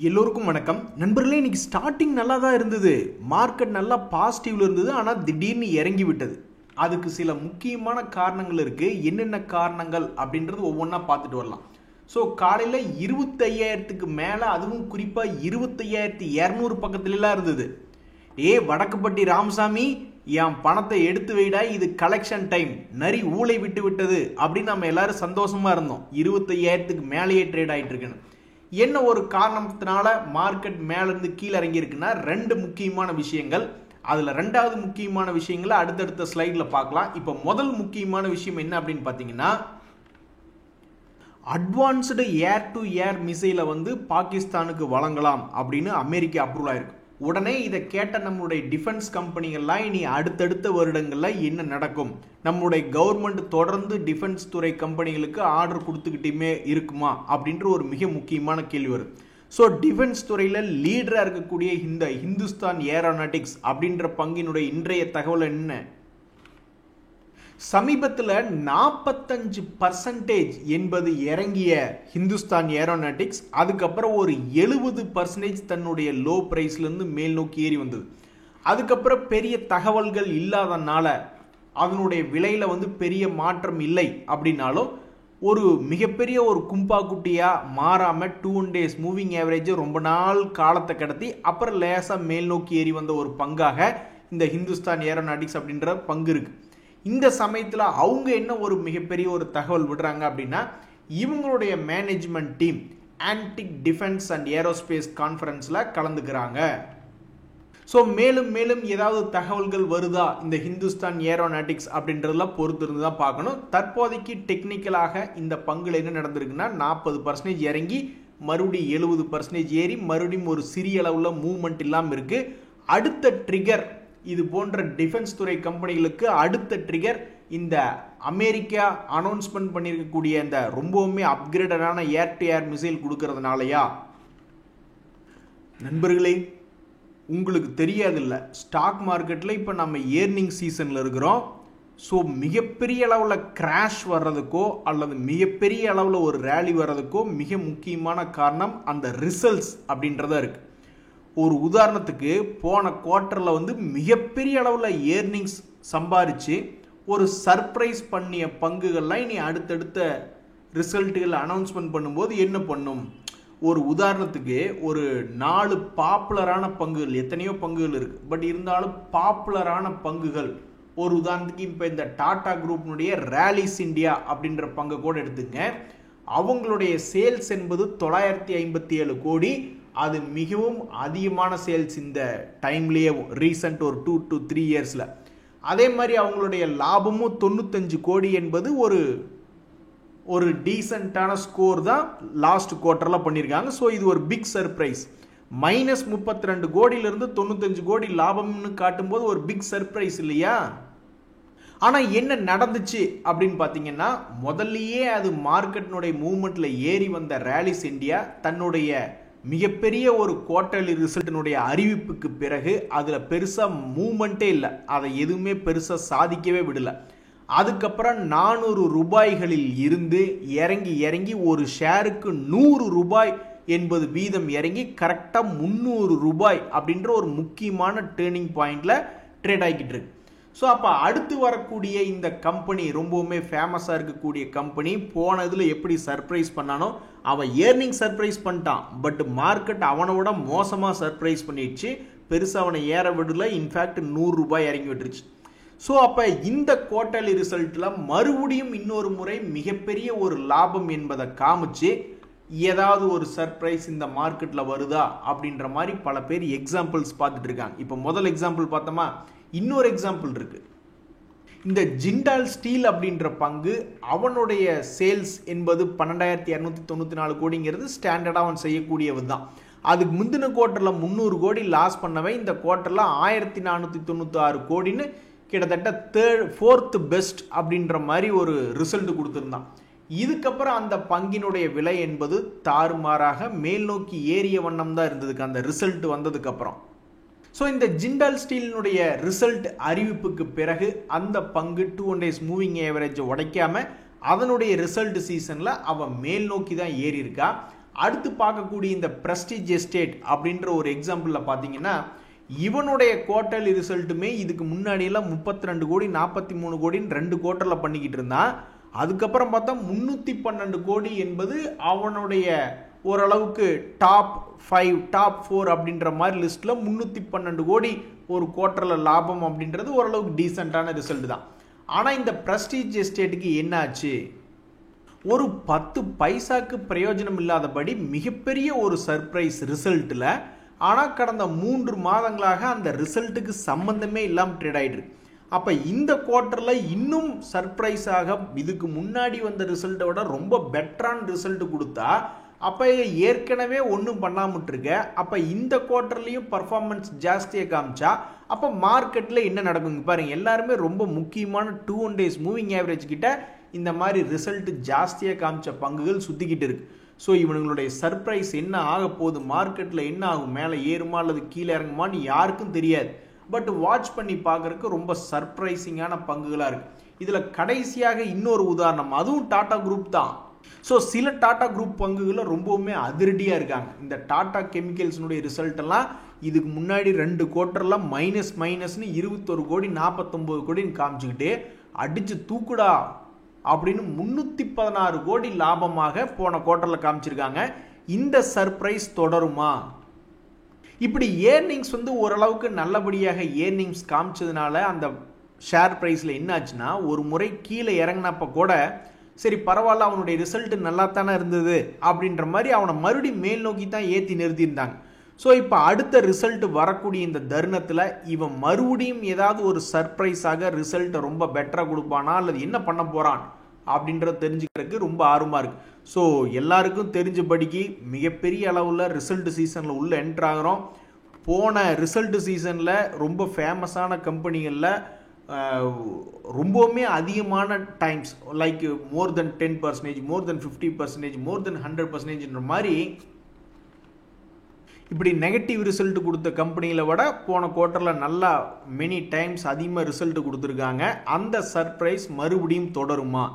எல்லோருக்கும் வணக்கம் நண்பர்களே. இன்னைக்கு ஸ்டார்டிங் நல்லா தான் இருந்தது, மார்க்கெட் நல்லா பாசிட்டிவ்ல இருந்தது. ஆனால் திடீர்னு இறங்கி விட்டது. அதுக்கு சில முக்கியமான காரணங்கள் இருக்கு. என்னென்ன காரணங்கள் அப்படின்றது ஒவ்வொன்றா பார்த்துட்டு வரலாம். ஸோ காலையில் 25,000க்கு மேலே, அதுவும் குறிப்பாக 25,200 பக்கத்துலலாம் இருந்தது. வடக்குப்பட்டி ராமசாமி, என் பணத்தை எடுத்து வைடா, இது கலெக்ஷன் டைம், நரி ஊளை விட்டு விட்டது அப்படின்னு நம்ம எல்லாரும் சந்தோஷமா இருந்தோம். 25,000க்கு மேலேயே ட்ரேட் ஆகிட்டு இருக்குன்னு. என்ன ஒரு காரணத்தினால மார்க்கெட் மேலிருந்து கீழே இறங்கி இருக்குன்னா, ரெண்டு முக்கியமான விஷயங்கள். அதுல ரெண்டாவது முக்கியமான விஷயங்களை அடுத்தடுத்த ஸ்லைட்ல பார்க்கலாம். இப்போ முதல் முக்கியமான விஷயம் என்ன அப்படின்னு பார்த்தீங்கன்னா, அட்வான்ஸ்டு ஏர் டு ஏர் மிசைலை பாகிஸ்தானுக்கு வழங்கலாம் அப்படின்னு அமெரிக்கா அப்ரூவல் ஆயிருக்கு. உடனே இதை கேட்ட நம்மளுடைய டிஃபென்ஸ் கம்பெனிகள்லாம் இனி அடுத்தடுத்த வருடங்களில் என்ன நடக்கும், நம்மளுடைய கவர்மெண்ட் தொடர்ந்து டிஃபென்ஸ் துறை கம்பெனிகளுக்கு ஆர்டர் கொடுத்துக்கிட்டே இருக்குமா அப்படின்ற ஒரு மிக முக்கியமான கேள்வி வருது. ஸோ டிஃபென்ஸ் துறையில் லீடராக இருக்கக்கூடிய இந்த ஹிந்துஸ்தான் ஏரோநாட்டிக்ஸ் அப்படின்ற பங்கினுடைய இன்றைய தகவல் என்ன? சமீபத்தில் 45% என்பது இறங்கிய ஹிந்துஸ்தான் ஏரோநாட்டிக்ஸ் அதுக்கப்புறம் ஒரு 70% தன்னுடைய லோ பிரைஸ்லேருந்து மேல் நோக்கி ஏறி வந்தது. அதுக்கப்புறம் பெரிய தகவல்கள் இல்லாதனால அதனுடைய விலையில் பெரிய மாற்றம் இல்லை. அப்படின்னாலும் ஒரு மிகப்பெரிய ஒரு கும்பா குட்டியாக மாறாமல் 2 days மூவிங் ஆவரேஜ் ரொம்ப நாள் காலத்தை கடத்தி அப்புறம் லேசாக மேல் நோக்கி ஏறி வந்த ஒரு பங்காக இந்த ஹிந்துஸ்தான் ஏரோநாட்டிக்ஸ் அப்படின்ற பங்கு இருக்குது. இந்த சமயத்தில் அவங்க என்ன ஒரு மிகப்பெரிய ஒரு தகவல் விடுறாங்க அப்படின்னா, இவங்களுடைய மேனேஜ்மெண்ட் டீம் ஆன்டிக் டிஃபென்ஸ் அண்ட் ஏரோஸ்பேஸ் கான்ஃபரன்ஸில் கலந்துக்கிறாங்க. ஸோ மேலும் மேலும் ஏதாவது தகவல்கள் வருதா இந்த ஹிந்துஸ்தான் ஏரோநாட்டிக்ஸ் அப்படின்றதுல பொறுத்து இருந்து தான் பார்க்கணும். தற்போதைக்கு டெக்னிக்கலாக இந்த பங்குல என்ன நடந்திருக்குன்னா, 40% இறங்கி மறுபடியும் 70% ஏறி மறுபடியும் ஒரு சிறிய அளவில் மூவ்மெண்ட் இல்லாமல் இருக்கு. அடுத்த ட்ரிகர், இது போன்ற டிஃபென்ஸ் துறை கம்பெனிகளுக்கு அடுத்த ட்ரிகர் இந்த அமெரிக்கா அனௌன்ஸ்மெண்ட் பண்ணியிருக்கக்கூடிய இந்த ரொம்பவுமே அப்கிரேடடான ஏர் டு ஏர் மிசைல் கொடுக்கறதுனாலயா? நண்பர்களே, உங்களுக்கு தெரியாதில்ல, ஸ்டாக் மார்க்கெட்டில் இப்போ நம்ம ஏர்னிங் சீசனில் இருக்கிறோம். ஸோ மிகப்பெரிய அளவில் கிராஷ் வர்றதுக்கோ அல்லது மிகப்பெரிய அளவில் ஒரு ரேலி வர்றதுக்கோ மிக முக்கியமான காரணம் அந்த ரிசல்ட்ஸ் அப்படின்றதா இருக்குது. ஒரு உதாரணத்துக்கு போன குவார்ட்டரில் மிகப்பெரிய அளவில் ஏர்னிங்ஸ் சம்பாரித்து ஒரு சர்ப்ரைஸ் பண்ணிய பங்குகள்லாம் இனி அடுத்தடுத்த ரிசல்ட்டுகள் அனௌன்ஸ்மெண்ட் பண்ணும்போது என்ன பண்ணும்? ஒரு உதாரணத்துக்கு ஒரு 4 பாப்புலரான பங்குகள், எத்தனையோ பங்குகள் இருக்குது, பட் இருந்தாலும் பாப்புலரான பங்குகள், ஒரு உதாரணத்துக்கு இப்போ இந்த டாடா குரூப்னுடைய ரேலிஸ் இந்தியா அப்படின்ற பங்கு கூட எடுத்துங்க. அவங்களுடைய சேல்ஸ் என்பது 957 கோடி. அது மிகவும் அதிகமான சேல்ஸ் இந்த டைம்லேயே, ரீசன்ட் ஒரு 2 to 3 இயர்ஸில். அதே மாதிரி அவங்களுடைய லாபமும் 95 கோடி என்பது ஒரு டீசெண்டான ஸ்கோர் தான் லாஸ்ட் குவார்ட்டரில் பண்ணியிருக்காங்க. ஸோ இது ஒரு பிக் சர்ப்ரைஸ். -32 கோடியிலிருந்து 95 கோடி லாபம்னு காட்டும்போது ஒரு பிக் சர்ப்ரைஸ் இல்லையா? ஆனால் என்ன நடந்துச்சு அப்படின்னு பார்த்தீங்கன்னா, முதல்லையே அது மார்க்கெட்டினுடைய மூவ்மெண்ட்ல ஏறி வந்த ரேலிஸ் இந்தியா தன்னுடைய மிகப்பெரிய ஒரு குவார்ட்டர்லி ரிசல்ட்டினுடைய அறிவிப்புக்கு பிறகு அதில் பெருசாக மூவ்மெண்ட்டே இல்லை, அதை எதுவுமே பெருசாக சாதிக்கவே விடலை. அதுக்கப்புறம் 400 ரூபாய்களில் இருந்து இறங்கி இறங்கி ஒரு ஷேருக்கு 100 ரூபாய் என்பது வீதம் இறங்கி கரெக்டாக 300 ரூபாய் அப்படின்ற ஒரு முக்கியமான டேர்னிங் பாயிண்ட்ல ட்ரேட் ஆகிக்கிட்டு இருக்கு. ஸோ அப்போ அடுத்து வரக்கூடிய இந்த கம்பெனி ரொம்பவுமே ஃபேமஸாக இருக்கக்கூடிய கம்பெனி, போனதில் எப்படி சர்ப்ரைஸ் பண்ணானோ அவன் ஏர்னிங் சர்ப்ரைஸ் பண்ணிட்டான், பட் மார்க்கெட் அவனோட மோசமாக சர்ப்ரைஸ் பண்ணிடுச்சு. பெருசாக அவனை ஏற விடல, இன்ஃபேக்ட் 100 ரூபாய் இறங்கி விட்டுருச்சு. ஸோ அப்போ இந்த குவார்ட்டர்லி ரிசல்ட்டில் மறுபடியும் இன்னொரு முறை மிகப்பெரிய ஒரு லாபம் என்பதை காமிச்சு ஏதாவது ஒரு சர்ப்ரைஸ் இந்த மார்க்கெட்டில் வருதா அப்படின்ற மாதிரி பல பேர் எக்ஸாம்பிள்ஸ் பார்த்துட்டு இருக்காங்க. இப்போ முதல் எக்ஸாம்பிள் பார்த்தோமா, இன்னொரு எக்ஸாம்பிள் இருக்கு. இந்த ஜிண்டால் ஸ்டீல் அப்படின்ற பங்கு, அவனுடைய சேல்ஸ் என்பது 12,294 கோடிங்கிறது ஸ்டாண்டர்டாக அவன் செய்யக்கூடியது தான். அதுக்கு முந்தின குவார்ட்டரில் 300 கோடி லாஸ் பண்ணவே இந்த குவார்ட்டரில் 1496 கோடின்னு கிட்டத்தட்ட 4th பெஸ்ட் அப்படின்ற மாதிரி ஒரு ரிசல்ட் கொடுத்துருந்தான். இதுக்கப்புறம் அந்த பங்கினுடைய விலை என்பது தாறுமாறாக மேல் நோக்கி ஏறிய வண்ணம் தான் இருந்ததுக்கு அந்த ரிசல்ட் வந்ததுக்கப்புறம். ஸோ இந்த ஜிண்டால் ஸ்டீலினுடைய ரிசல்ட் அறிவிப்புக்கு பிறகு அந்த பங்கு 2 days மூவிங் ஆவரேஜை உடைக்காம அதனுடைய ரிசல்ட் சீசனில் அவன் மேல் நோக்கி தான் ஏறி இருக்கா. அடுத்து பார்க்கக்கூடிய இந்த பிரஸ்டீஜ் எஸ்டேட் அப்படின்ற ஒரு எக்ஸாம்பிளில் பார்த்தீங்கன்னா இவனுடைய குவார்டர்லி ரிசல்ட்டுமே இதுக்கு முன்னாடியெல்லாம் 32 கோடி 43 கோடின்னு 2 குவார்டரில் பண்ணிக்கிட்டு இருந்தான். அதுக்கப்புறம் பார்த்தா 312 கோடி என்பது அவனுடைய ஓரளவுக்கு டாப் 5 டாப் 4 அப்படின்ற மாதிரி லிஸ்ட்டில் 312 கோடி ஒரு குவார்டரில் லாபம் அப்படின்றது ஓரளவுக்கு டீசெண்டான ரிசல்ட் தான். ஆனால் இந்த பிரஸ்டீஜ் எஸ்டேட்டுக்கு என்ன ஆச்சு? ஒரு 10 பைசாக்கு பிரயோஜனம் இல்லாதபடி மிகப்பெரிய ஒரு சர்ப்ரைஸ் ரிசல்ட்டில், ஆனால் கடந்த 3 மாதங்களாக அந்த ரிசல்ட்டுக்கு சம்பந்தமே இல்லாமல் ட்ரேட் ஆகிட்டு. அப்போ இந்த குவார்ட்டரில் இன்னும் சர்ப்ரைஸாக இதுக்கு முன்னாடி வந்த ரிசல்ட்டை விட ரொம்ப பெட்டரான ரிசல்ட் கொடுத்தா, அப்போ ஏற்கனவே ஒன்றும் பண்ணாமட்டு இருக்க, அப்போ இந்த குவார்ட்டர்லேயும் பர்ஃபார்மன்ஸ் ஜாஸ்தியாக காமிச்சா அப்போ மார்க்கெட்டில் என்ன நடக்குங்க பாருங்கள். எல்லாருமே ரொம்ப முக்கியமான 2 days மூவிங் ஆவரேஜ் கிட்ட இந்த மாதிரி ரிசல்ட் ஜாஸ்தியாக காமிச்ச பங்குகள் சுற்றிக்கிட்டு இருக்கு. ஸோ இவனுங்களுடைய சர்ப்ரைஸ் என்ன ஆக போகுது, மார்க்கெட்டில் என்ன ஆகும், மேலே ஏறுமா அல்லது கீழே இறங்குமான்னு யாருக்கும் தெரியாது. பட் வாட்ச் பண்ணி பார்க்குறதுக்கு ரொம்ப சர்ப்ரைசிங்கான பங்குகளாக இருக்குது. இதில் கடைசியாக இன்னொரு உதாரணம், அதுவும் டாடா குரூப் தான். ஸோ சில டாடா குரூப் பங்குகளில் ரொம்பவுமே அதிரடியாக இருக்காங்க. இந்த டாடா கெமிக்கல்ஸினுடைய ரிசல்ட்டெல்லாம் இதுக்கு முன்னாடி 2 குவார்ட்டரில் மைனஸ்னு 21 கோடி 49 கோடின்னு காமிச்சுக்கிட்டு அடித்து தூக்குடா அப்படின்னு 316 கோடி லாபமாக போன குவார்ட்டரில் காமிச்சிருக்காங்க. இந்த சர்ப்ரைஸ் தொடருமா? இப்படி ஏர்னிங்ஸ் ஓரளவுக்கு நல்லபடியாக ஏர்னிங்ஸ் காமிச்சதுனால அந்த ஷேர் ப்ரைஸில் என்ன ஆச்சுன்னா, ஒரு முறை கீழே இறங்கினப்ப கூட சரி பரவாயில்ல அவனுடைய ரிசல்ட் நல்லா தானே இருந்தது அப்படின்ற மாதிரி அவனை மறுபடியும் மேல் நோக்கி தான் ஏற்றி நிறுத்தியிருந்தாங்க. ஸோ இப்போ அடுத்த ரிசல்ட் வரக்கூடிய இந்த தருணத்தில் இவன் மறுபடியும் ஏதாவது ஒரு சர்ப்ரைஸாக ரிசல்ட்டை ரொம்ப பெட்டராக கொடுப்பானா அல்லது என்ன பண்ண போகிறான் அப்படின்றத தெரிஞ்சுக்கிறதுக்கு ரொம்ப ஆர்வமாக இருக்குது. ஸோ எல்லாருக்கும் தெரிஞ்சபடிக்கு மிகப்பெரிய அளவில் ரிசல்ட் சீசனில் உள்ள என்ட்ரு ஆகிறோம். போன ரிசல்ட் சீசனில் ரொம்ப ஃபேமஸான கம்பெனிகளில் ரொம்பவுமே அதிகமான டைம்ஸ் லைக் மோர் தென் 10%, மோர் தென் 50%, மோர் தென் 100%ன்ற மாதிரி இப்படி நெகட்டிவ் ரிசல்ட் கொடுத்த கம்பெனியில் விட போன குவார்ட்டரில் நல்லா மெனி டைம்ஸ் அதிகமாக ரிசல்ட் கொடுத்துருக்காங்க. அந்த சர்ப்ரைஸ் மறுபடியும் தொடருமா?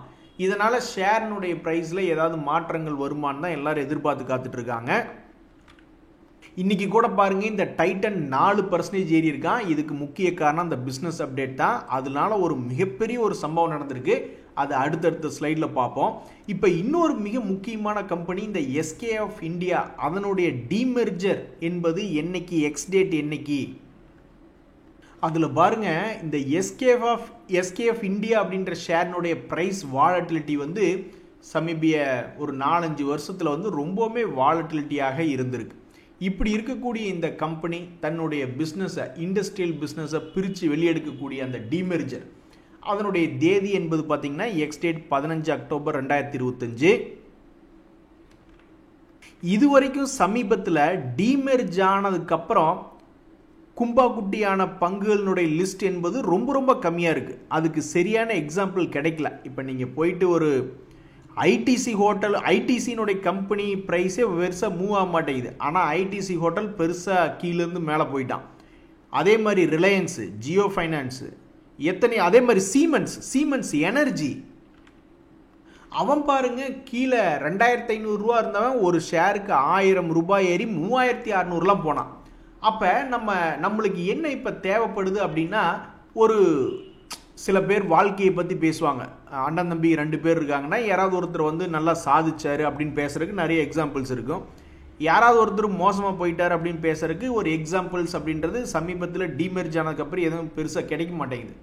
இதனால் ஷேர்னுடைய ப்ரைஸில் ஏதாவது மாற்றங்கள் வருமானு தான் எல்லாரும் எதிர்பார்த்து காத்துட்டு இருக்காங்க. இன்னைக்கு கூட பாருங்க இந்த டைட்டன் 4% ஏறி இருக்கான். இதுக்கு முக்கிய காரணம் அந்த பிஸ்னஸ் அப்டேட் தான். அதனால ஒரு மிகப்பெரிய ஒரு சம்பவம் நடந்திருக்கு. அது அடுத்தடுத்த ஸ்லைடில் பார்ப்போம். இப்போ இன்னொரு மிக முக்கியமான கம்பெனி இந்த எஸ்கேஎஃப் இந்தியா, அதனுடைய டீமெர்ஜர் என்பது என்னைக்கு, எக்ஸ் டேட் என்னைக்கு? அதில் பாருங்க இந்த எஸ்கேஎஃப் இந்தியா அப்படின்ற ஷேர்னுடைய ப்ரைஸ் வாலட்டிலிட்டி சமீபிய ஒரு 4-5 வருஷத்தில் ரொம்பவுமே வாலட்டிலிட்டியாக இருந்திருக்கு. இப்படி இருக்கக்கூடிய இந்த கம்பெனி தன்னுடைய பிஸ்னஸை, இண்டஸ்ட்ரியல் பிஸ்னஸை பிரித்து வெளியெடுக்கக்கூடிய அந்த டீமெர்ஜர், அதனுடைய தேதி என்பது பார்த்தீங்கன்னா எக்ஸ் டேட் 15 அக்டோபர் 2025. இதுவரைக்கும் சமீபத்தில் டீமெர்ஜ் ஆனதுக்கப்புறம் கும்பாகுட்டியான பங்குகளினுடைய லிஸ்ட் என்பது ரொம்ப ரொம்ப கம்மியாக இருக்குது. அதுக்கு சரியான எக்ஸாம்பிள் கிடைக்கல. இப்போ நீங்கள் போயிட்டு ஒரு ஐடிசி ஹோட்டல், ஐடிசியினுடைய கம்பெனி ப்ரைஸே பெருசாக மூவ் ஆக மாட்டேங்குது. ஆனால் ஐடிசி ஹோட்டல் பெருசாக கீழேருந்து மேலே போயிட்டான். அதே மாதிரி ரிலையன்ஸு, ஜியோ ஃபைனான்ஸு, அதே மாதிரி சீமென்ஸ் எனர்ஜி, அவன் பாருங்க கீழே 2500 ரூபா இருந்தவன் ஒரு ஷேருக்கு 1000 ரூபாய் ஏறி 3600 போனான். அப்போ நம்மளுக்கு என்ன இப்போ தேவைப்படுது அப்படின்னா, ஒரு சில பேர் வாழ்க்கையை பற்றி பேசுவாங்க. அண்ணன் தம்பி 2 பேர் இருக்காங்கன்னா யாராவது ஒருத்தர் நல்லா சாதிச்சாரு அப்படின்னு பேசுறதுக்கு நிறைய எக்ஸாம்பிள்ஸ் இருக்கும். யாராவது ஒருத்தர் மோசமாக போயிட்டார் அப்படின்னு பேசுறதுக்கு ஒரு எக்ஸாம்பிள்ஸ் அப்படின்றது சமீபத்தில் டீமெர்ஜ் ஆனதுக்கப்புறம் எதுவும் பெருசாக கிடைக்க மாட்டேங்குது.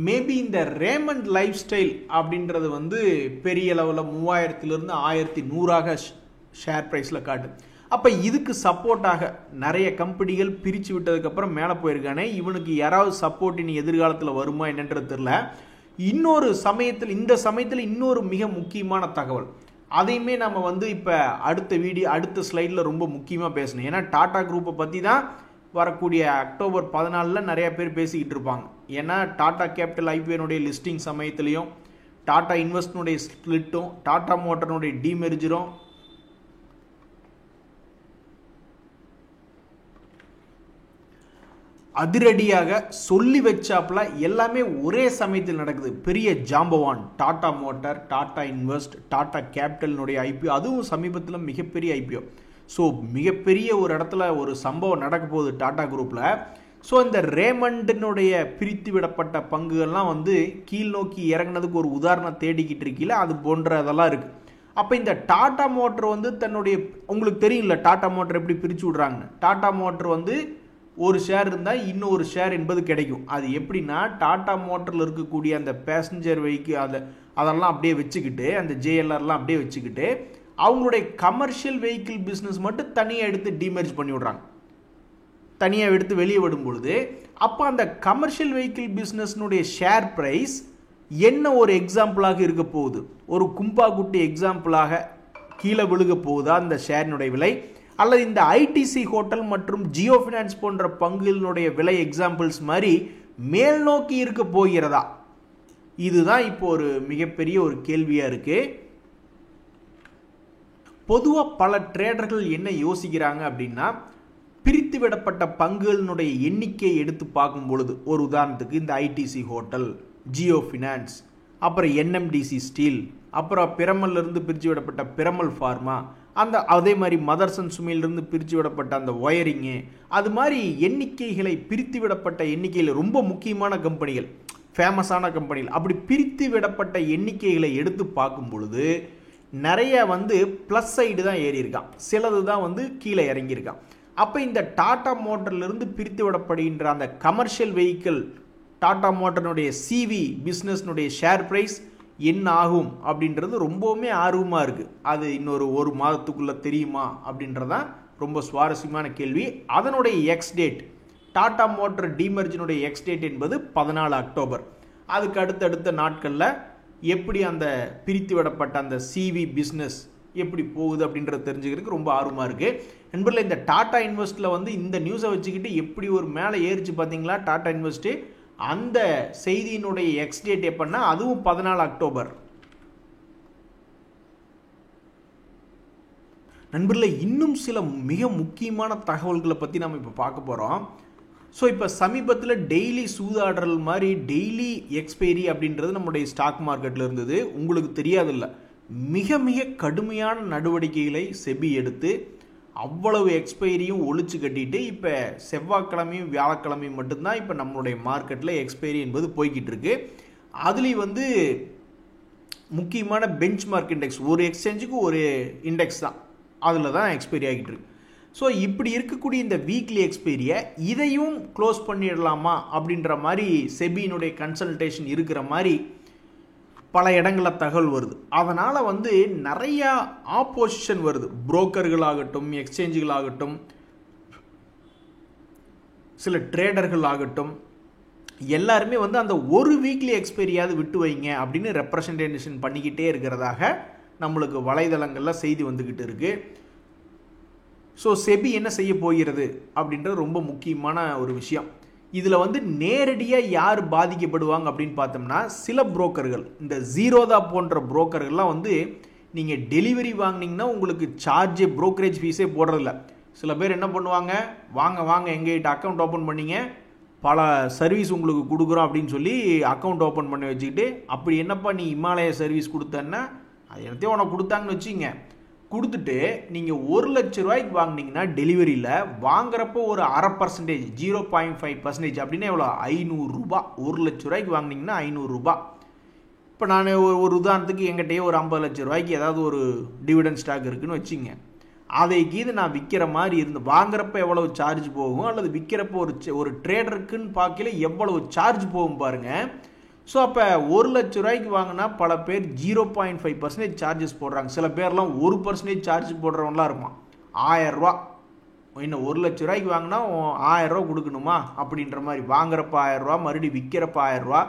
மேபி இந்த ரேமண்ட் லைஃப் ஸ்டைல் அப்படின்றது பெரிய அளவில் 3000லிருந்து 1100 ஷேர் ப்ரைஸில் காட்டு. அப்போ இதுக்கு சப்போர்ட்டாக நிறைய கம்பெனிகள் பிரித்து விட்டதுக்கப்புறம் மேலே போயிருக்கானே, இவனுக்கு யாராவது சப்போர்ட் இனி எதிர்காலத்தில் வருமா என்னன்றது தெரியல. இந்த சமயத்தில் இன்னொரு மிக முக்கியமான தகவல், அதையுமே நம்ம இப்போ அடுத்த ஸ்லைடில் ரொம்ப முக்கியமாக பேசணும். ஏன்னா டாடா குரூப்பை பற்றி தான் வரக்கூடிய அக்டோபர் 14 நிறைய பேர் பேசிக்கிட்டு இருப்பாங்க. ஏன்னா டாடா கேபிட்டல் ஐபிஓனுடைய லிஸ்டிங் சமயத்துலையும், டாடா இன்வெஸ்ட்னுடைய ஸ்பிளிட்டும், டாடா மோட்டர்னுடைய டீமெர்ஜரும், அதிரடியாக சொல்லி வச்சாப்புல எல்லாமே ஒரே சமயத்தில் நடக்குது. பெரிய ஜாம்பவான் டாடா மோட்டார், டாடா இன்வெஸ்ட், டாடா கேபிட்டலினுடைய ஐபிஓ, அதுவும் சமீபத்தில் மிகப்பெரிய ஐபிஓ. ஸோ மிகப்பெரிய ஒரு இடத்துல ஒரு சம்பவம் நடக்க போகுது டாடா குரூப்பில். ஸோ இந்த ரேமண்டினுடைய பிரித்து விடப்பட்ட பங்குகள்லாம் வந்து கீழ் நோக்கி இறங்கினதுக்கு ஒரு உதாரணம் தேடிக்கிட்டு இருக்கீங்கள, அது போன்ற அதெல்லாம் இருக்குது. அப்போ இந்த டாடா மோட்டர் வந்து தன்னுடைய, உங்களுக்கு தெரியும்ல டாடா மோட்டர் எப்படி பிரித்து விட்றாங்கன்னு. டாடா மோட்டர் வந்து ஒரு ஷேர் இருந்தால் இன்னொரு ஷேர் என்பது கிடைக்கும். அது எப்படின்னா, டாடா மோட்டரில் இருக்கக்கூடிய அந்த பேசஞ்சர் வெஹிக்கிள் அதெல்லாம் அப்படியே வச்சுக்கிட்டு, அந்த ஜேஎல்ஆர்லாம் அப்படியே வச்சுக்கிட்டு, அவங்களுடைய கமர்ஷியல் வெஹிக்கிள் பிஸ்னஸ் மட்டும் தனியாக எடுத்து டிமெர்ஜ் பண்ணி விட்றாங்க. தனியாக எடுத்து வெளியே விடும் பொழுது அப்போ அந்த கமர்ஷியல் வெஹிக்கிள் பிஸ்னஸ்னுடைய ஷேர் ப்ரைஸ் என்ன ஒரு எக்ஸாம்பிளாக இருக்க போகுது, ஒரு கும்பாகுட்டி எக்ஸாம்பிளாக கீழே விழுக போகுதா அந்த ஷேரினுடைய விலை, அல்லது இந்த ஐடிசி ஹோட்டல் மற்றும் ஜியோ ஃபினான்ஸ் போன்ற பங்குகளினுடைய விலை எக்ஸாம்பிள்ஸ் மாதிரி மேல் நோக்கி இருக்க போகிறதா? இதுதான் இப்போ ஒரு மிகப்பெரிய ஒரு கேள்வியாக இருக்குது. பொதுவாக பல ட்ரேடர்கள் என்ன யோசிக்கிறாங்க அப்படின்னா, பிரித்து விடப்பட்ட பங்குகளினுடைய எண்ணிக்கையை எடுத்து பார்க்கும் பொழுது, ஒரு உதாரணத்துக்கு இந்த ஐடிசி ஹோட்டல், ஜியோ ஃபினான்ஸ், அப்புறம் என்எம்டிசி ஸ்டீல், அப்புறம் பிரமல்லிருந்து பிரித்து விடப்பட்ட பிரமல் ஃபார்மா, அதே மாதிரி மதர்சன் சுமையிலிருந்து பிரித்து விடப்பட்ட அந்த ஒயரிங்கு, அது மாதிரி எண்ணிக்கைகளை பிரித்து விடப்பட்ட எண்ணிக்கையில் ரொம்ப முக்கியமான கம்பெனிகள், ஃபேமஸான கம்பெனிகள், அப்படி பிரித்து விடப்பட்ட எண்ணிக்கைகளை எடுத்து பார்க்கும் பொழுது நிறைய வந்து ப்ளஸ் சைடு தான் ஏறி இருக்கான், சிலது தான் வந்து கீழே இறங்கியிருக்கான். அப்போ இந்த டாடா மோட்டர்லேருந்து பிரித்து விடப்படுகின்ற அந்த கமர்ஷியல் வெஹிக்கிள் டாடா மோட்டர்னுடைய சிவி பிஸ்னஸ்னுடைய ஷேர் ப்ரைஸ் என்ன ஆகும் அப்படின்றது ரொம்பவுமே ஆர்வமாக இருக்குது. அது இன்னொரு மாதத்துக்குள்ளே தெரியுமா அப்படின்றதான் ரொம்ப சுவாரஸ்யமான கேள்வி. அதனுடைய எக்ஸ் டேட், டாடா மோட்டர் டிமர்ஜினுடைய எக்ஸ் டேட் என்பது 14 அக்டோபர். அதுக்கு அடுத்தடுத்த நாட்களில் எப்படி அந்த பிரித்து விடப்பட்ட அந்த சிவி பிஸ்னஸ் எப்படி போகுது அப்படின்றத தெரிஞ்சுக்கிறதுக்கு ரொம்ப ஆர்வமாக இருக்குது. நண்பர்களே, இந்த டாடா இன்வெஸ்ட்டில் வந்து இந்த நியூஸை வச்சுக்கிட்டு எப்படி ஒரு மேலே ஏறிச்சு பார்த்தீங்களா டாடா இன்வெஸ்ட்டு. அந்த செய்தியினுடைய எக்ஸ் டேட் எப்படின்னா அதுவும் 14 அக்டோபர். நண்பர்களே, இன்னும் சில மிக முக்கியமான தகவல்களை பற்றி நம்ம இப்போ பார்க்க போகிறோம். ஸோ இப்போ சமீபத்தில் டெய்லி சூதாடல் மாதிரி டெய்லி எக்ஸ்பைரி அப்படின்றது நம்முடைய ஸ்டாக் மார்க்கெட்டில் இருந்தது. உங்களுக்கு தெரியாதில்ல, மிக மிக கடுமையான நடவடிக்கைகளை செபி எடுத்து அவ்வளவு எக்ஸ்பைரியும் ஒழிச்சு கட்டிட்டு இப்போ செவ்வாய்க்கிழமையும் வியாழக்கிழமையும் மட்டும்தான் இப்போ நம்மளுடைய மார்க்கெட்டில் எக்ஸ்பைரி என்பது போய்கிட்டு இருக்கு. அதுலேயும் வந்து முக்கியமான பெஞ்ச் மார்க் இண்டெக்ஸ், ஒரு எக்ஸ்சேஞ்சுக்கு ஒரு இண்டெக்ஸ் தான், அதில் தான் எக்ஸ்பைரி ஆகிட்டு இருக்கு. ஸோ இப்படி இருக்கக்கூடிய இந்த வீக்லி எக்ஸ்பைரியை இதையும் க்ளோஸ் பண்ணிடலாமா அப்படின்ற மாதிரி செபியினுடைய கன்சல்டேஷன் இருக்கிற மாதிரி பல இடங்களில் தகவல் வருது. அதனால் வந்து நிறையா ஆப்போசிஷன் வருது. புரோக்கர்களாகட்டும், எக்ஸ்சேஞ்சுகளாகட்டும், சில ட்ரேடர்கள் ஆகட்டும், எல்லாருமே வந்து அந்த ஒரு வீக்லி எக்ஸ்பைரியாவது விட்டு வைங்க அப்படின்னு ரெப்ரசன்டேஷன் பண்ணிக்கிட்டே இருக்கிறதாக நம்மளுக்கு வலைதளங்களில் செய்தி வந்துக்கிட்டு இருக்குது. ஸோ செபி என்ன செய்ய போகிறது அப்படின்றது ரொம்ப முக்கியமான ஒரு விஷயம். இதில் வந்து நேரடியாக யார் பாதிக்கப்படுவாங்க அப்படின்னு பார்த்தோம்னா, சில புரோக்கர்கள், இந்த ஜீரோதா போன்ற புரோக்கர்கள்லாம் வந்து நீங்கள் டெலிவரி வாங்கினீங்கன்னா உங்களுக்கு சார்ஜே புரோக்கரேஜ் ஃபீஸே போடுறதில்ல. சில பேர் என்ன பண்ணுவாங்க, வாங்க எங்ககிட்ட அக்கௌண்ட் ஓப்பன் பண்ணிங்க, பல சர்வீஸ் உங்களுக்கு கொடுக்குறோம் அப்படின்னு சொல்லி அக்கௌண்ட் ஓப்பன் பண்ணி வச்சுக்கிட்டு, அப்படி என்னப்பா நீ இமாலய சர்வீஸ் கொடுத்தன்னா அது எல்லாத்தையும் உனக்கு கொடுத்தாங்கன்னு வச்சுங்க, கொடுத்துட்டு நீங்கள் 1 லட்ச ரூபாய்க்கு வாங்கினீங்கன்னா டெலிவரியில் வாங்குறப்போ ஒரு 0.5%, 0.5% அப்படின்னா எவ்வளோ, 500 ரூபா. 1 லட்ச ரூபாய்க்கு வாங்கினீங்கன்னா 500 ரூபா. இப்போ நான் ஒரு உதாரணத்துக்கு எங்கிட்டயே ஒரு 50 லட்ச ரூபாய்க்கு ஏதாவது ஒரு டிவிடெண்ட் ஸ்டாக் இருக்குன்னு வச்சுங்க, அதை கீது நான் விற்கிற மாதிரி இருந்து வாங்குறப்ப எவ்வளவு சார்ஜ் போகும், அல்லது விற்கிறப்போ ஒரு ட்ரேடருக்குன்னு பார்க்கல எவ்வளவு சார்ஜ் போகும் பாருங்கள். ஸோ அப்போ 1 லட்ச ரூபாய்க்கு வாங்கினா பல பேர் 0.5% சார்ஜஸ் போடுறாங்க. சில பேர்லாம் 1% சார்ஜ் போடுறவங்களாம் இருப்பான். 1000 ரூபா, இன்னும் 1 லட்ச ரூபாய்க்கு வாங்கினா 1000 ரூபா கொடுக்கணுமா அப்படின்ற மாதிரி, வாங்குறப்ப 1000 ரூபா, மறுபடியும் விற்கிறப்ப 1000 ரூபா.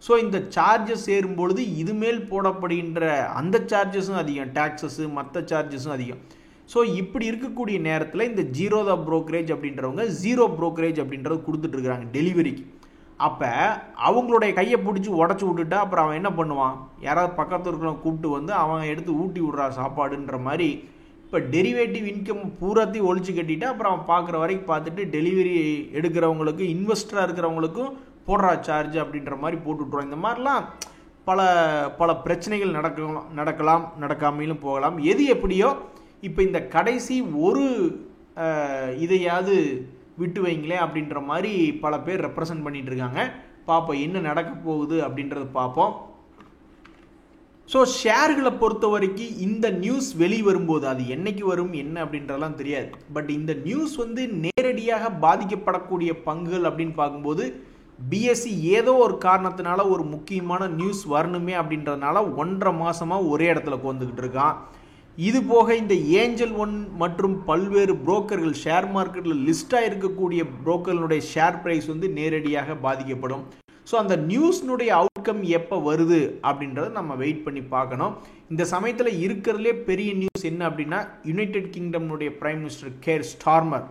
ஸோ இந்த சார்ஜஸ் சேரும்பொழுது இதுமேல் போடப்படுகின்ற அந்த சார்ஜஸும் அதிகம், டேக்ஸஸு மற்ற சார்ஜஸும் அதிகம். ஸோ இப்படி இருக்கக்கூடிய நேரத்தில் இந்த ஜீரோதா புரோக்கரேஜ் அப்படின்றவங்க ஜீரோ புரோக்கரேஜ் அப்படின்றது கொடுத்துட்ருக்குறாங்க டெலிவரிக்கு. அப்போ அவங்களுடைய கையை பிடிச்சி உடச்சி விட்டுட்டா அப்புறம் அவன் என்ன பண்ணுவான், யாராவது பக்கத்தில் இருக்கிறவங்க கூப்பிட்டு வந்து அவன் எடுத்து ஊட்டி விட்றா சாப்பாடுன்ற மாதிரி இப்போ டெரிவேட்டிவ் இன்கம் பூராத்தையும் ஒழிச்சு கட்டிட்டு அப்புறம் அவன் பார்க்குற வரைக்கும் பார்த்துட்டு டெலிவரி எடுக்கிறவங்களுக்கு இன்வெஸ்டராக இருக்கிறவங்களுக்கும் போடுறா சார்ஜ் அப்படின்ற மாதிரி போட்டுவிட்ருவோம். இந்த மாதிரிலாம் பல பல பிரச்சனைகள் நடக்கலாம் நடக்காமலும் போகலாம். எது எப்படியோ இப்போ இந்த கடைசி ஒரு இதையாவது விட்டு வைங்களேன் அப்படின்ற மாதிரி பல பேர் ரெப்ரசன்ட் பண்ணிட்டு இருக்காங்க. பார்ப்போம் என்ன நடக்க போகுது அப்படின்றத பார்ப்போம். ஸோ ஷேர்களை பொறுத்த வரைக்கும் இந்த நியூஸ் வெளிவரும்போது அது என்னைக்கு வரும் என்ன அப்படின்றதெல்லாம் தெரியாது. பட் இந்த நியூஸ் வந்து நேரடியாக பாதிக்கப்படக்கூடிய பங்குகள் அப்படின்னு பார்க்கும்போது பிஎஸ்சி ஏதோ ஒரு காரணத்தினால ஒரு முக்கியமான நியூஸ் வரணுமே அப்படின்றதுனால 1.5 மாசமாக ஒரே இடத்துல உட்காந்துக்கிட்டு இருக்கான். இது போக இந்த ஏஞ்சல் ஒன் மற்றும் பல்வேறு புரோக்கர்கள் ஷேர் மார்க்கெட்டில் லிஸ்டாக இருக்கக்கூடிய புரோக்கர்களுடைய ஷேர் ப்ரைஸ் வந்து நேரடியாக பாதிக்கப்படும். ஸோ அந்த நியூஸ்னுடைய அவுட்கம் எப்போ வருது அப்படின்றத நம்ம வெயிட் பண்ணி பார்க்கணும். இந்த சமயத்தில் இருக்கிறதுலே பெரிய நியூஸ் என்ன அப்படின்னா யுனைடெட் கிங்டம்னுடைய பிரைம் மினிஸ்டர் கேர் ஸ்டார்மர்.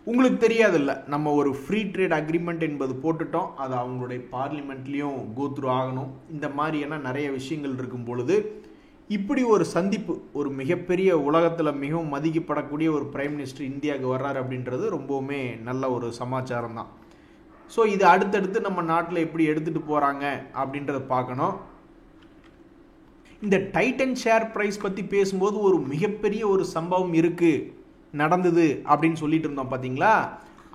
உங்களுக்கு தெரியாதில்ல, நம்ம ஒரு ஃப்ரீ ட்ரேட் அக்ரிமெண்ட் என்பது போட்டுட்டோம். அது அவங்களுடைய பார்லிமெண்ட்லேயும் கோத்ரூ ஆகணும். இந்த மாதிரியான நிறைய விஷயங்கள் இருக்கும் பொழுது இப்படி ஒரு சந்திப்பு, ஒரு மிகப்பெரிய உலகத்தில் மிகவும் மதிக்கப்படக்கூடிய ஒரு பிரைம் மினிஸ்டர் இந்தியாவுக்கு வர்றாரு அப்படின்றது ரொம்பவுமே நல்ல ஒரு சமாச்சாரம் தான். ஸோ இது அடுத்தடுத்து நம்ம நாட்டில் எப்படி எடுத்துகிட்டு போகிறாங்க அப்படின்றத பார்க்கணும். இந்த டைட்டன் ஷேர் ப்ரைஸ் பற்றி பேசும்போது ஒரு மிகப்பெரிய ஒரு சம்பவம் இருக்குது நடந்தது அப்படின்னு சொல்லிட்டு இருந்தோம் பார்த்தீங்களா.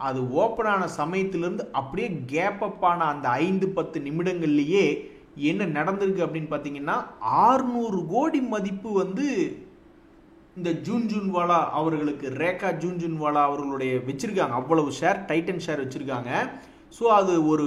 அது ஓப்பன் ஆன சமயத்திலிருந்து அப்படியே கேப் அப் ஆன அந்த 5-10 நிமிடங்கள்லேயே என்ன நடந்திருக்கு அப்படின்னு பார்த்தீங்கன்னா 600 கோடி மதிப்பு வந்து இந்த ஜூன்ஜூன்வாலா அவர்களுக்கு, ரேகா ஜூன்ஜூன்வாலா அவர்களுடைய வச்சுருக்காங்க. அவ்வளவு ஷேர் டைட்டன் ஷேர் வச்சுருக்காங்க. ஸோ அது ஒரு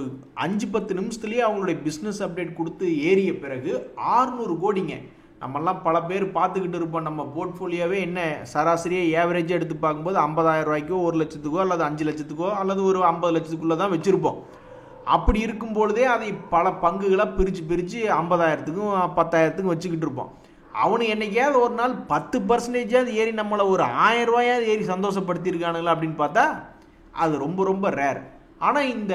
5-10 நிமிஷத்துலேயே அவங்களுடைய பிஸ்னஸ் அப்டேட் கொடுத்து ஏறிய பிறகு 600 கோடிங்க. நம்மெல்லாம் பல பேர் பார்த்துக்கிட்டு இருப்போம். நம்ம போர்ட்ஃபோலியோவே என்ன சராசரியாக ஏவரேஜாக எடுத்து பார்க்கும்போது 50,000 ரூபாய்க்கோ 1 லட்சத்துக்கோ அல்லது 5 லட்சத்துக்கோ அல்லது ஒரு 50 லட்சத்துக்குள்ளே தான் வச்சுருப்போம். அப்படி இருக்கும்பொழுதே அதை பல பங்குகளாக பிரித்து 50,000த்துக்கும் 10,000த்துக்கும் வச்சுக்கிட்டு இருப்போம். அவனு என்னைக்காவது ஒரு நாள் 10% ஏறி நம்மளை ஒரு 1000 ரூபாயாவது ஏறி சந்தோஷப்படுத்தியிருக்கானுங்களா அப்படின்னு பார்த்தா அது ரொம்ப ரொம்ப ரேர். ஆனால் இந்த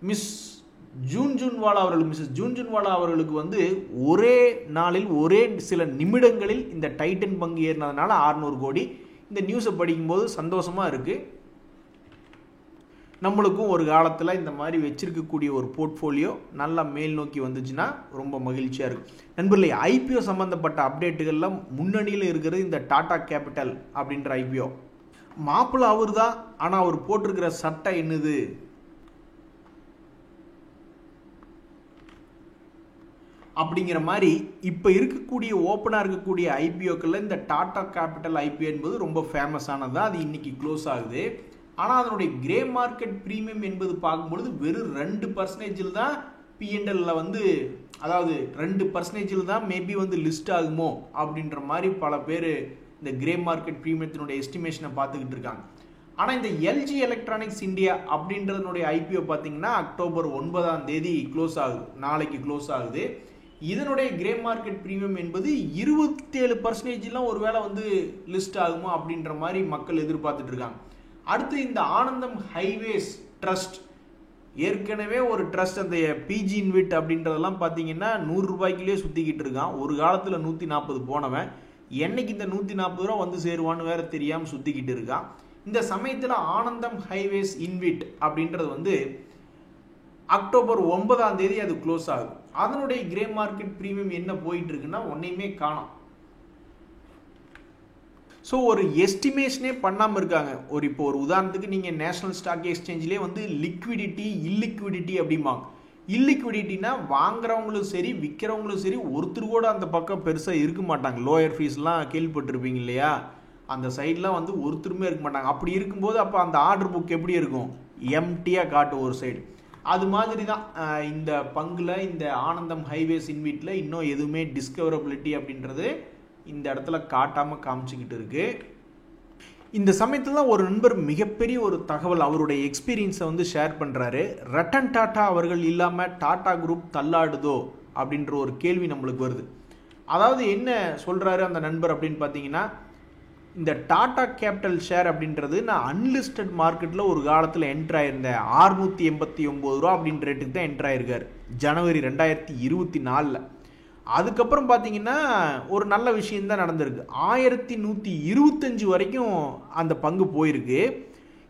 மிஸ்ஸஸ் ஜூன்ஜூன்வாலா அவர்களுக்கு வந்து ஒரே நாளில் ஒரே சில நிமிடங்களில் இந்த டைட்டன் பங்கு ஏறினதுனால 600 கோடி. இந்த நியூஸை படிக்கும்போது சந்தோஷமாக இருக்குது. நம்மளுக்கும் ஒரு காலத்தில் இந்த மாதிரி வச்சிருக்கக்கூடிய ஒரு போர்ட்ஃபோலியோ நல்லா மேல் நோக்கி வந்துச்சுன்னா ரொம்ப மகிழ்ச்சியாக இருக்குது. நண்பர்களே, ஐபிஓ சம்மந்தப்பட்ட அப்டேட்டுகள்லாம் முன்னணியில் இருக்கிறது இந்த டாடா கேபிட்டல் அப்படின்ற ஐபிஓ. மாப்பிள்ளை அவர் தான், ஆனால் அவர் போட்டிருக்கிற சட்டை என்னது? அப்படிங்கிற மாதிரி இப்போ இருக்கக்கூடிய ஓப்பனாக இருக்கக்கூடிய ஐபிஓக்களில் இந்த டாடா கேபிட்டல் ஐபிஓ என்பது ரொம்ப ஃபேமஸானது தான். அது இன்னைக்கு க்ளோஸ் ஆகுது. ஆனால் அதனுடைய கிரே மார்க்கெட் ப்ரீமியம் என்பது பார்க்கும்பொழுது வெறும் 2% தான் பிஎன்எல்ல வந்து, அதாவது 2% தான் மேபி வந்து லிஸ்ட் ஆகுமோ அப்படின்ற மாதிரி பல பேர் இந்த கிரே மார்க்கெட் ப்ரீமியத்தினுடைய எஸ்டிமேஷனை பார்த்துக்கிட்டு இருக்காங்க. ஆனால் இந்த எல்ஜி எலக்ட்ரானிக்ஸ் இந்தியா அப்படின்றதுனுடைய ஐபிஓ பார்த்தீங்கன்னா அக்டோபர் 9 க்ளோஸ் ஆகுது, நாளைக்கு க்ளோஸ் ஆகுது. இதனுடைய கிரே மார்க்கெட் ப்ரீமியம் என்பது 27% ஒருவேளை வந்து லிஸ்ட் ஆகுமோ அப்படின்ற மாதிரி மக்கள் எதிர்பார்த்துட்டு இருக்காங்க. அடுத்து இந்த ஆனந்தம் ஹைவேஸ் ட்ரஸ்ட், ஏற்கனவே ஒரு ட்ரஸ்ட், அந்த பிஜி இன்விட் அப்படின்றதெல்லாம் பார்த்தீங்கன்னா 100 ரூபாய்க்குள்ளேயே சுற்றிக்கிட்டு இருக்கான். ஒரு காலத்தில் 140 போனவன் என்னைக்கு இந்த 140 ரூபா வந்து சேருவான்னு வேற தெரியாமல் சுற்றிக்கிட்டு இருக்கான். இந்த சமயத்தில் ஆனந்தம் ஹைவேஸ் இன்விட் அப்படின்றது வந்து அக்டோபர் 9 அது க்ளோஸ் ஆகுது. அதனுடைய கிரே மார்க்கெட் ப்ரீமியம் என்ன போயிட்டு இருக்குன்னா ஒன்றையுமே காணோம். ஸோ ஒரு எஸ்டிமேஷனே பண்ணாமல் இருக்காங்க. இப்போ ஒரு உதாரணத்துக்கு நீங்கள் நேஷனல் ஸ்டாக் எக்ஸ்சேஞ்சிலே வந்து லிக்விடிட்டி இல்லிக்விடிட்டி அப்படிம்பாங்க. இல்லிக்விடிட்டினா வாங்குறவங்களும் சரி விற்கிறவங்களும் சரி ஒருத்தர் கூட அந்த பக்கம் பெருசாக இருக்க மாட்டாங்க. லோயர் ஃபீஸ்லாம் கேள்விப்பட்டிருப்பீங்க இல்லையா, அந்த சைட்லாம் வந்து ஒருத்தருமே இருக்க மாட்டாங்க. அப்படி இருக்கும்போது அப்போ அந்த ஆர்டர் புக் எப்படி இருக்கும்? எம்டியாக காட்டும் ஒரு சைடு. அது மாதிரி தான் இந்த பங்கில், இந்த ஆனந்தம் ஹைவேஸ் இன்விட்டில் இன்னும் எதுவுமே டிஸ்கவரபிலிட்டி அப்படின்றது இந்த இடத்துல காட்டாமல் காமிச்சிக்கிட்டு இருக்கு. இந்த சமயத்தில் தான் ஒரு நண்பர் மிகப்பெரிய ஒரு தகவல், அவருடைய எக்ஸ்பீரியன்ஸை வந்து ஷேர் பண்ணுறாரு. ரட்டன் டாட்டா அவர்கள் இல்லாமல் டாடா குரூப் தள்ளாடுதோ அப்படின்ற ஒரு கேள்வி நம்மளுக்கு வருது. அதாவது என்ன சொல்கிறாரு அந்த நண்பர் அப்படின்னு பார்த்தீங்கன்னா, இந்த டாடா கேபிட்டல் ஷேர் அப்படின்றது நான் அன்லிஸ்டட் மார்க்கெட்டில் ஒரு காலத்தில் என்ட்ரு ஆயிருந்தேன். 689 ரூபா அப்படின்ற ரேட்டுக்கு தான் என்ட்ரு ஆயிருக்காரு ஜனவரி 2024. அதுக்கப்புறம் பார்த்தீங்கன்னா ஒரு நல்ல விஷயம்தான் நடந்திருக்கு. 1125 வரைக்கும் அந்த பங்கு போயிருக்கு.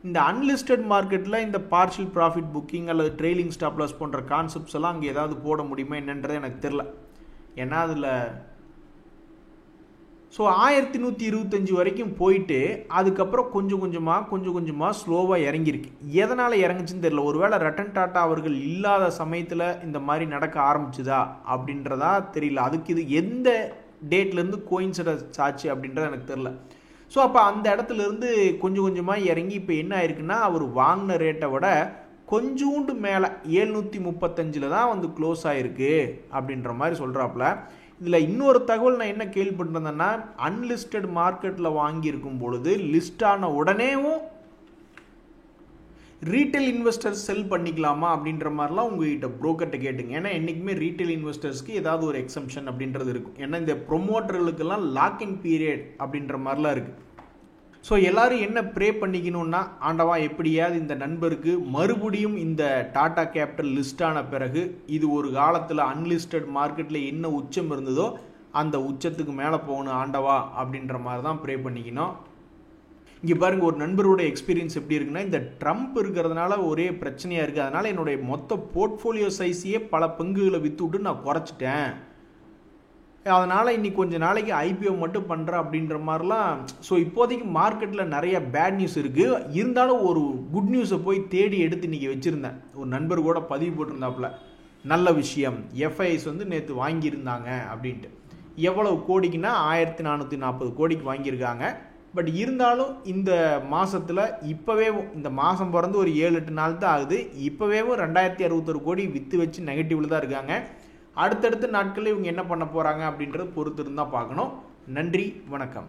இந்த அன்லிஸ்டட் மார்க்கெட்டில் இந்த பார்ஷியல் ப்ராஃபிட் புக்கிங் அல்லது ட்ரெயிலிங் ஸ்டாப் லாஸ் போன்ற கான்செப்ட்ஸ் எல்லாம் அங்கே ஏதாவது போட முடியுமா என்னன்றது எனக்கு தெரில. ஏன்னா அதில் ஸோ 1125 வரைக்கும் போயிட்டு அதுக்கப்புறம் கொஞ்சம் கொஞ்சமாக ஸ்லோவாக இறங்கியிருக்கு. எதனால் இறங்குச்சுன்னு தெரியல. ஒருவேளை ரட்டன் டாட்டா அவர்கள் இல்லாத சமயத்தில் இந்த மாதிரி நடக்க ஆரம்பிச்சுதா அப்படின்றதா தெரியல. அதுக்கு இது எந்த டேட்லேருந்து கோயின்சிடன்ஸ் ஆச்சு அப்படின்றது எனக்கு தெரில. ஸோ அப்போ அந்த இடத்துலேருந்து கொஞ்சமாக இறங்கி இப்போ என்ன ஆயிருக்குன்னா அவர் வாங்கின ரேட்டை விட கொஞ்சோண்டு மேலே 735 தான் வந்து க்ளோஸ் ஆகிருக்கு அப்படின்ற மாதிரி சொல்கிறாப்புல. இதில் இன்னொரு தகவல் நான் என்ன கேள்விப்பட்டிருந்தேன்னா, அன்லிஸ்டட் மார்க்கெட்டில் வாங்கியிருக்கும் பொழுது லிஸ்ட் ஆன உடனேவும் ரீட்டைல் இன்வெஸ்டர்ஸ் செல் பண்ணிக்கலாமா அப்படின்ற மாதிரிலாம் உங்ககிட்ட புரோக்கர்கிட்ட கேட்டுங்க. ஏன்னா என்றைக்குமே ரீட்டைல் இன்வெஸ்டர்ஸ்க்கு ஏதாவது ஒரு எக்ஸம்ஷன் அப்படின்றது இருக்கும். ஏன்னா இந்த ப்ரொமோட்டர்களுக்கெல்லாம் லாக்இன் பீரியட் அப்படின்ற மாதிரிலாம் இருக்குது. ஸோ எல்லோரும் என்ன ப்ரே பண்ணிக்கணும்னா, ஆண்டவா எப்படியாவது இந்த நண்பருக்கு மறுபடியும் இந்த டாடா கேபிட்டல் லிஸ்ட் ஆன பிறகு இது ஒரு காலத்தில் அன்லிஸ்டட் மார்க்கெட்டில் என்ன உச்சம் இருந்ததோ அந்த உச்சத்துக்கு மேலே போகணும் ஆண்டவா அப்படின்ற மாதிரி தான் ப்ரே பண்ணிக்கணும். இங்கே பாருங்கள், ஒரு நண்பரோட எக்ஸ்பீரியன்ஸ் எப்படி இருக்குன்னா, இந்த ட்ரம்ப் இருக்கிறதுனால ஒரே பிரச்சனையாக இருக்குது. அதனால் என்னுடைய மொத்த போர்ட்ஃபோலியோ சைஸையே பல பங்குகளை விற்று விட்டு நான் குறைச்சிட்டேன். அதனால் இன்னைக்கு கொஞ்சம் நாளைக்கு ஐபிஓ மட்டும் பண்ணுறேன் அப்படின்ற மாதிரிலாம். ஸோ இப்போதைக்கு மார்க்கெட்டில் நிறைய பேட் நியூஸ் இருக்குது. இருந்தாலும் ஒரு குட் நியூஸை போய் தேடி எடுத்து இன்றைக்கி வச்சுருந்தேன். ஒரு நண்பர் கூட பதிவு போட்டிருந்தாப்புல, நல்ல விஷயம், எஃப்ஐஎஸ் வந்து நேற்று வாங்கியிருந்தாங்க அப்படின்ட்டு. எவ்வளவு கோடிக்குன்னா 1440 கோடிக்கு வாங்கியிருக்காங்க. பட் இருந்தாலும் இந்த மாதத்தில் இப்போவே இந்த மாதம் பிறந்து ஒரு 7-8 நாள் தான் ஆகுது. இப்போவே 2061 கோடி விற்று வச்சு நெகட்டிவில் தான் இருக்காங்க. அடுத்தடுத்த நாட்களில் இவங்க என்ன பண்ண போகிறாங்க அப்படின்றத பொறுத்து இருந்தால் பார்க்கணும். நன்றி, வணக்கம்.